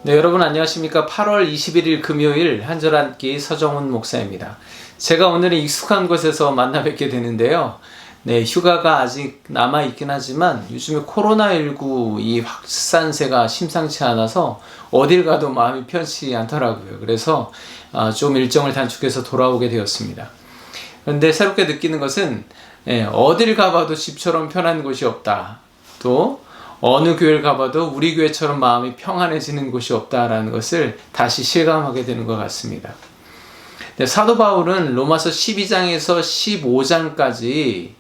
네, 여러분 안녕하십니까? 8월 21일 금요일 한절 한끼 서정훈 목사입니다. 제가 오늘은 익숙한 곳에서 만나 뵙게 되는데요. 네, 휴가가 아직 남아있긴 하지만 요즘에 코로나19 이 확산세가 심상치 않아서 어딜 가도 마음이 편치 않더라고요. 그래서 좀 일정을 단축해서 돌아오게 되었습니다. 그런데 새롭게 느끼는 것은 어딜 가봐도 집처럼 편한 곳이 없다. 또 어느 교회를 가봐도 우리 교회처럼 마음이 평안해지는 곳이 없다라는 것을 다시 실감하게 되는 것 같습니다. 사도 바울은 로마서 12장에서 15장까지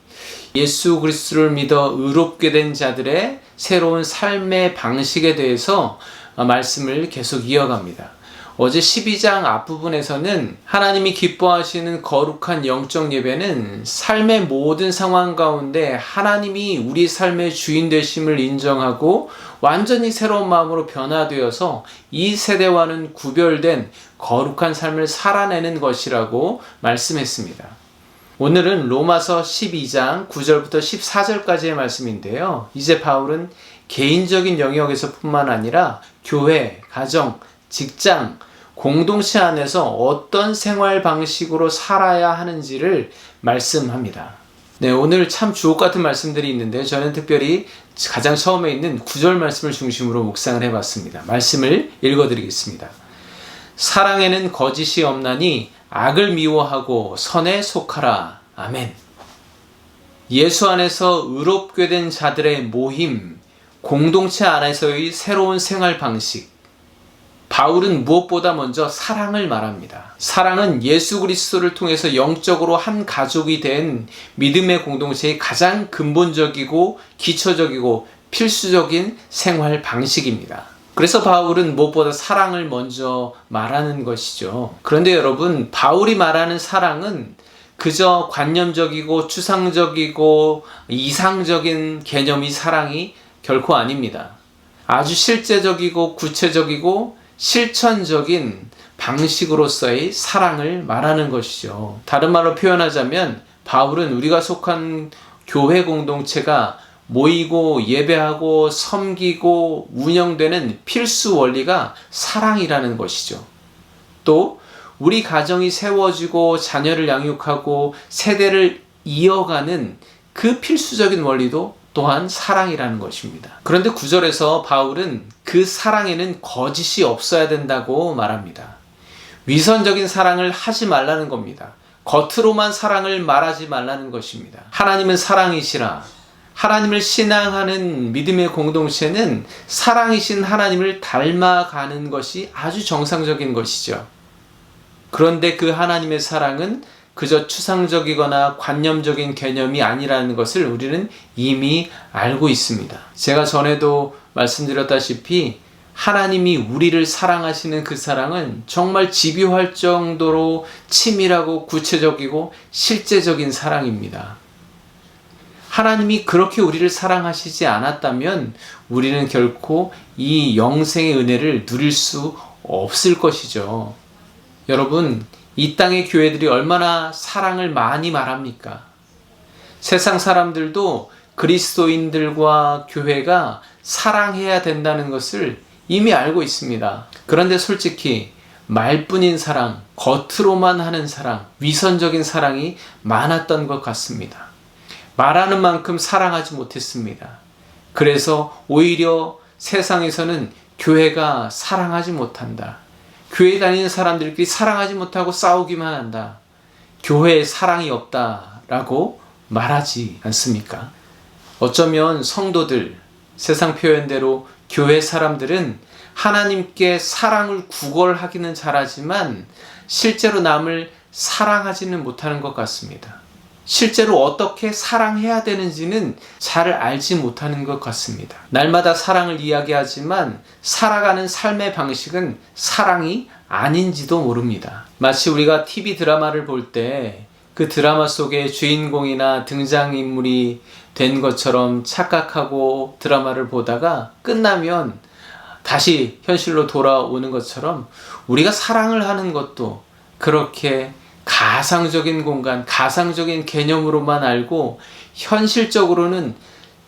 예수 그리스도를 믿어 의롭게 된 자들의 새로운 삶의 방식에 대해서 말씀을 계속 이어갑니다. 어제 12장 앞부분에서는 하나님이 기뻐하시는 거룩한 영적 예배는 삶의 모든 상황 가운데 하나님이 우리 삶의 주인 되심을 인정하고 완전히 새로운 마음으로 변화되어서 이 세대와는 구별된 거룩한 삶을 살아내는 것이라고 말씀했습니다. 오늘은 로마서 12장 9절부터 14절까지의 말씀인데요. 이제 바울은 개인적인 영역에서 뿐만 아니라 교회, 가정, 직장, 공동체 안에서 어떤 생활 방식으로 살아야 하는지를 말씀합니다. 네, 오늘 참 주옥 같은 말씀들이 있는데 저는 특별히 가장 처음에 있는 9절 말씀을 중심으로 묵상을 해봤습니다. 말씀을 읽어드리겠습니다. 사랑에는 거짓이 없나니 악을 미워하고 선에 속하라. 아멘. 예수 안에서 의롭게 된 자들의 모임, 공동체 안에서의 새로운 생활 방식. 바울은 무엇보다 먼저 사랑을 말합니다. 사랑은 예수 그리스도를 통해서 영적으로 한 가족이 된 믿음의 공동체의 가장 근본적이고 기초적이고 필수적인 생활 방식입니다. 그래서 바울은 무엇보다 사랑을 먼저 말하는 것이죠. 그런데 여러분, 바울이 말하는 사랑은 그저 관념적이고 추상적이고 이상적인 개념의 사랑이 결코 아닙니다. 아주 실제적이고 구체적이고 실천적인 방식으로서의 사랑을 말하는 것이죠. 다른 말로 표현하자면 바울은 우리가 속한 교회 공동체가 모이고 예배하고 섬기고 운영되는 필수 원리가 사랑이라는 것이죠. 또 우리 가정이 세워지고 자녀를 양육하고 세대를 이어가는 그 필수적인 원리도 또한 사랑이라는 것입니다. 그런데 9절에서 바울은 그 사랑에는 거짓이 없어야 된다고 말합니다. 위선적인 사랑을 하지 말라는 겁니다. 겉으로만 사랑을 말하지 말라는 것입니다. 하나님은 사랑이시라. 하나님을 신앙하는 믿음의 공동체는 사랑이신 하나님을 닮아가는 것이 아주 정상적인 것이죠. 그런데 그 하나님의 사랑은 그저 추상적이거나 관념적인 개념이 아니라는 것을 우리는 이미 알고 있습니다. 제가 전에도 말씀드렸다시피 하나님이 우리를 사랑하시는 그 사랑은 정말 집요할 정도로 치밀하고 구체적이고 실제적인 사랑입니다. 하나님이 그렇게 우리를 사랑하시지 않았다면 우리는 결코 이 영생의 은혜를 누릴 수 없을 것이죠. 여러분, 이 땅의 교회들이 얼마나 사랑을 많이 말합니까? 세상 사람들도 그리스도인들과 교회가 사랑해야 된다는 것을 이미 알고 있습니다. 그런데 솔직히 말뿐인 사랑, 겉으로만 하는 사랑, 위선적인 사랑이 많았던 것 같습니다. 말하는 만큼 사랑하지 못했습니다. 그래서 오히려 세상에서는 교회가 사랑하지 못한다. 교회 다니는 사람들끼리 사랑하지 못하고 싸우기만 한다. 교회에 사랑이 없다라고 말하지 않습니까? 어쩌면 성도들, 세상 표현대로 교회 사람들은 하나님께 사랑을 구걸하기는 잘하지만 실제로 남을 사랑하지는 못하는 것 같습니다. 실제로 어떻게 사랑해야 되는지는 잘 알지 못하는 것 같습니다. 날마다 사랑을 이야기하지만 살아가는 삶의 방식은 사랑이 아닌지도 모릅니다. 마치 우리가 TV 드라마를 볼 때 그 드라마 속의 주인공이나 등장인물이 된 것처럼 착각하고 드라마를 보다가 끝나면 다시 현실로 돌아오는 것처럼 우리가 사랑을 하는 것도 그렇게 가상적인 공간, 가상적인 개념으로만 알고 현실적으로는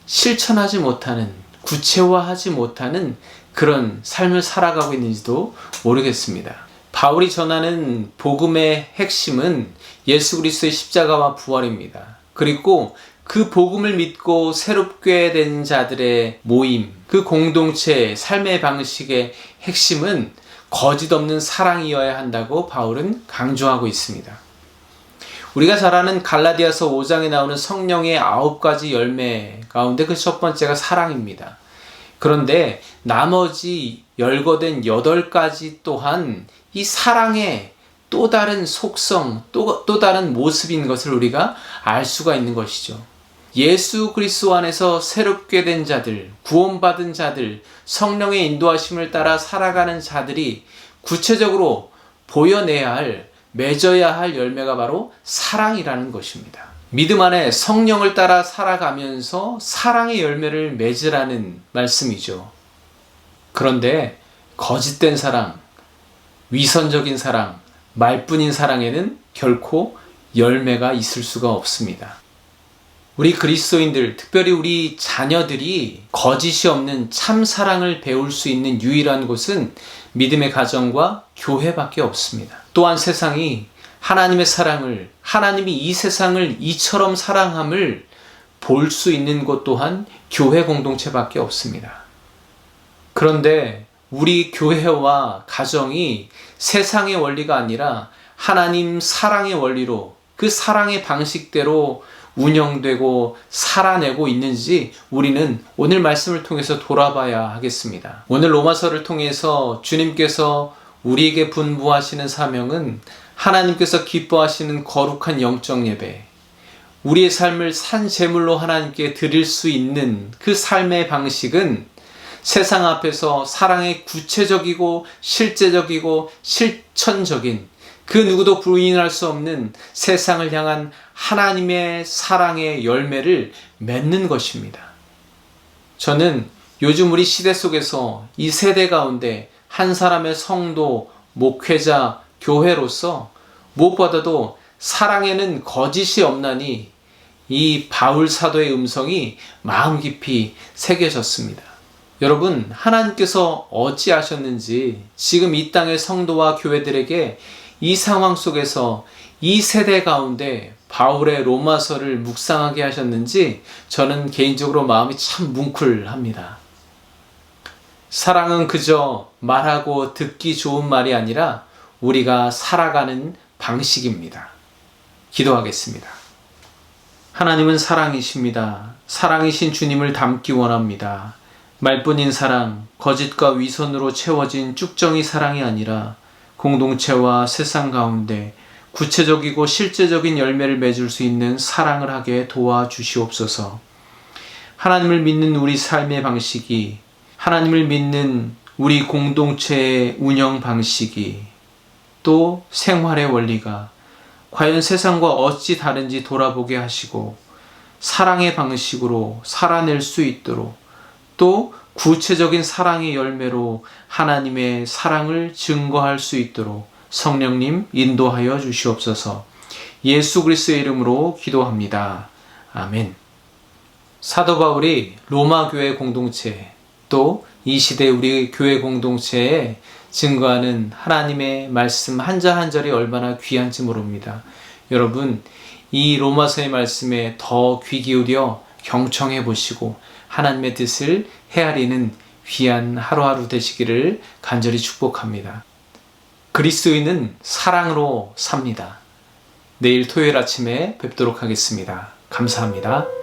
실천하지 못하는 구체화하지 못하는 그런 삶을 살아가고 있는지도 모르겠습니다. 바울이 전하는 복음의 핵심은 예수 그리스도의 십자가와 부활입니다. 그리고 그 복음을 믿고 새롭게 된 자들의 모임, 그 공동체의 삶의 방식의 핵심은 거짓 없는 사랑이어야 한다고 바울은 강조하고 있습니다. 우리가 잘 아는 갈라디아서 5장에 나오는 성령의 9가지 열매 가운데 그 첫 번째가 사랑입니다. 그런데 나머지 열거된 8가지 또한 이 사랑의 또 다른 속성, 또 다른 모습인 것을 우리가 알 수가 있는 것이죠. 예수 그리스도 안에서 새롭게 된 자들, 구원받은 자들, 성령의 인도하심을 따라 살아가는 자들이 구체적으로 보여내야 할, 맺어야 할 열매가 바로 사랑이라는 것입니다. 믿음 안에 성령을 따라 살아가면서 사랑의 열매를 맺으라는 말씀이죠. 그런데 거짓된 사랑, 위선적인 사랑, 말뿐인 사랑에는 결코 열매가 있을 수가 없습니다. 우리 그리스도인들, 특별히 우리 자녀들이 거짓이 없는 참 사랑을 배울 수 있는 유일한 곳은 믿음의 가정과 교회밖에 없습니다. 또한 세상이 하나님의 사랑을, 하나님이 이 세상을 이처럼 사랑함을 볼 수 있는 곳 또한 교회 공동체밖에 없습니다. 그런데 우리 교회와 가정이 세상의 원리가 아니라 하나님 사랑의 원리로, 그 사랑의 방식대로 운영되고 살아내고 있는지 우리는 오늘 말씀을 통해서 돌아봐야 하겠습니다. 오늘 로마서를 통해서 주님께서 우리에게 분부하시는 사명은 하나님께서 기뻐하시는 거룩한 영적 예배, 우리의 삶을 산 제물로 하나님께 드릴 수 있는 그 삶의 방식은 세상 앞에서 사랑의 구체적이고 실제적이고 실천적인, 그 누구도 부인할 수 없는 세상을 향한 하나님의 사랑의 열매를 맺는 것입니다. 저는 요즘 우리 시대 속에서 이 세대 가운데 한 사람의 성도, 목회자, 교회로서 무엇보다도 사랑에는 거짓이 없나니 이 바울 사도의 음성이 마음 깊이 새겨졌습니다. 여러분, 하나님께서 어찌하셨는지 지금 이 땅의 성도와 교회들에게 이 상황 속에서 이 세대 가운데 바울의 로마서를 묵상하게 하셨는지 저는 개인적으로 마음이 참 뭉클합니다. 사랑은 그저 말하고 듣기 좋은 말이 아니라 우리가 살아가는 방식입니다. 기도하겠습니다. 하나님은 사랑이십니다. 사랑이신 주님을 닮기 원합니다. 말뿐인 사랑, 거짓과 위선으로 채워진 쭉정이 사랑이 아니라 공동체와 세상 가운데 구체적이고 실제적인 열매를 맺을 수 있는 사랑을 하게 도와주시옵소서. 하나님을 믿는 우리 삶의 방식이, 하나님을 믿는 우리 공동체의 운영 방식이, 또 생활의 원리가 과연 세상과 어찌 다른지 돌아보게 하시고 사랑의 방식으로 살아낼 수 있도록, 또 구체적인 사랑의 열매로 하나님의 사랑을 증거할 수 있도록 성령님 인도하여 주시옵소서. 예수 그리스도의 이름으로 기도합니다. 아멘. 사도 바울이 로마 교회 공동체, 또 이 시대 우리 교회 공동체에 증거하는 하나님의 말씀 한절 한절이 얼마나 귀한지 모릅니다. 여러분, 이 로마서의 말씀에 더 귀 기울여 경청해 보시고 하나님의 뜻을 헤아리는 귀한 하루하루 되시기를 간절히 축복합니다. 그리스도인은 사랑으로 삽니다. 내일 토요일 아침에 뵙도록 하겠습니다. 감사합니다.